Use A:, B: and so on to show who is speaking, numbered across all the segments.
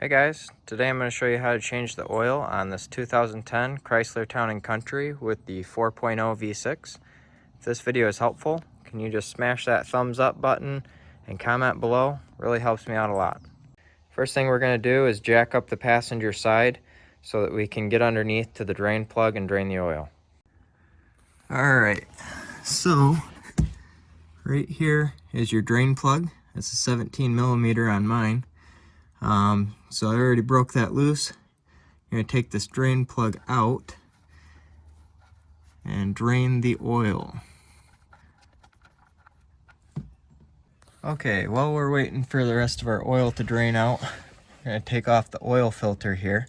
A: Hey guys, today I'm going to show you how to change the oil on this 2010 Chrysler Town and Country with the 4.0 V6. If this video is helpful, can you just smash that thumbs up button and comment below? Really helps me out a lot. First thing we're going to do is jack up the passenger side so that we can get underneath to the drain plug and drain the oil. Alright, so right here is your drain plug. It's a 17 millimeter on mine. So I already broke that loose. You're going to take this drain plug out and drain the oil. Okay, while we're waiting for the rest of our oil to drain out, we're going to take off the oil filter here.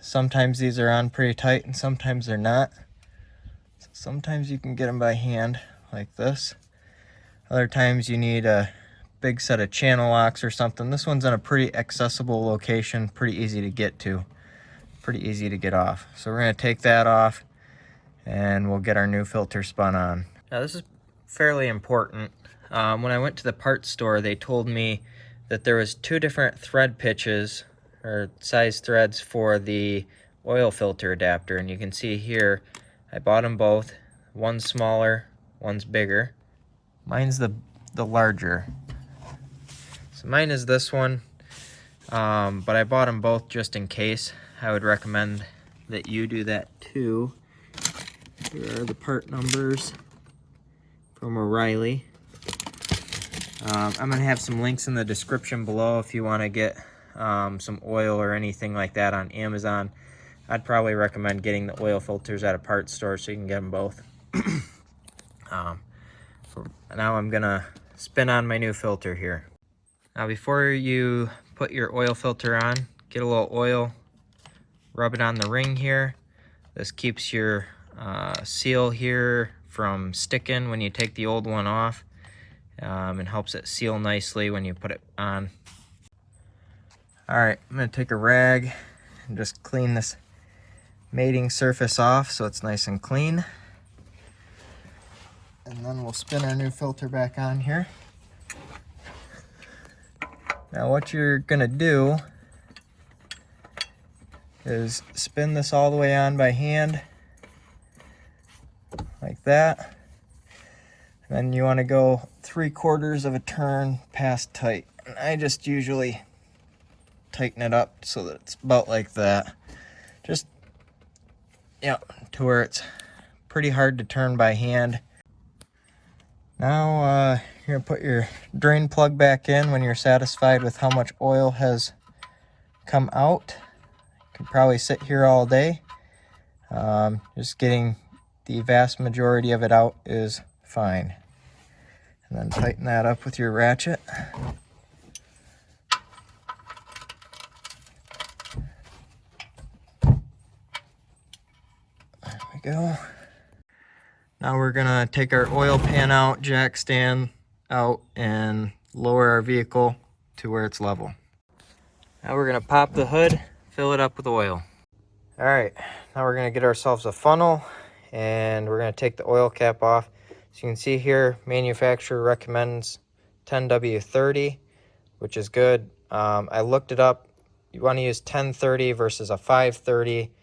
A: Sometimes these are on pretty tight and sometimes they're not. So sometimes you can get them by hand like this. Other times you need a big set of channel locks or something. This one's in a pretty accessible location, pretty easy to get to, pretty easy to get off. So we're going to take that off and we'll get our new filter spun on. Now this is fairly important. When I went to the parts store, they told me that there was two different thread pitches or size threads for the oil filter adapter, and you can see here I bought them both. One's smaller, one's bigger. Mine's the larger. So mine is this one, but I bought them both just in case. I would recommend that you do that too. Here are the part numbers from O'Reilly. I'm going to have some links in the description below if you want to get some oil or anything like that on Amazon. I'd probably recommend getting the oil filters at a parts store so you can get them both. Now I'm going to spin on my new filter here. Now before you put your oil filter on, get a little oil, rub it on the ring here. This keeps your seal here from sticking when you take the old one off, and helps it seal nicely when you put it on. Alright, I'm going to take a rag and just clean this mating surface off so it's nice and clean. And then we'll spin our new filter back on here. Now what you're gonna do is spin this all the way on by hand, like that. And then you wanna go 3/4 of a turn past tight. And I just usually tighten it up so that it's about like that. Just, to where it's pretty hard to turn by hand. Now you're going to put your drain plug back in when you're satisfied with how much oil has come out. You can probably sit here all day. Just getting the vast majority of it out is fine. And then tighten that up with your ratchet. There we go. Now we're gonna take our oil pan out, jack stand out, and lower our vehicle to where it's level. Now we're gonna pop the hood, fill it up with oil. All right, now we're gonna get ourselves a funnel and we're gonna take the oil cap off. So you can see here, manufacturer recommends 10W30, which is good. I looked it up. You wanna use 1030 versus a 530.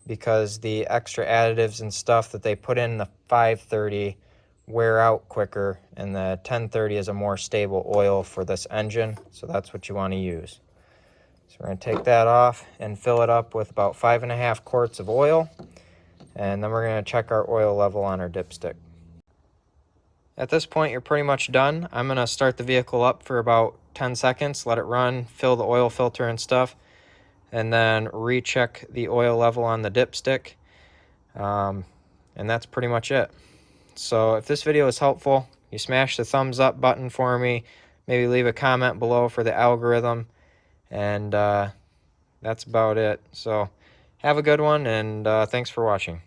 A: Because the extra additives and stuff that they put in the 530 wear out quicker, and the 1030 is a more stable oil for this engine, so that's what you want to use. So we're going to take that off and fill it up with about 5.5 quarts of oil, and then we're going to check our oil level on our dipstick. At this point you're pretty much done. I'm going to start the vehicle up for about 10 seconds, let it run, fill the oil filter and stuff, and then recheck the oil level on the dipstick, and that's pretty much it. So if this video is helpful, you smash the thumbs up button for me, maybe leave a comment below for the algorithm, and that's about it. So have a good one, and thanks for watching.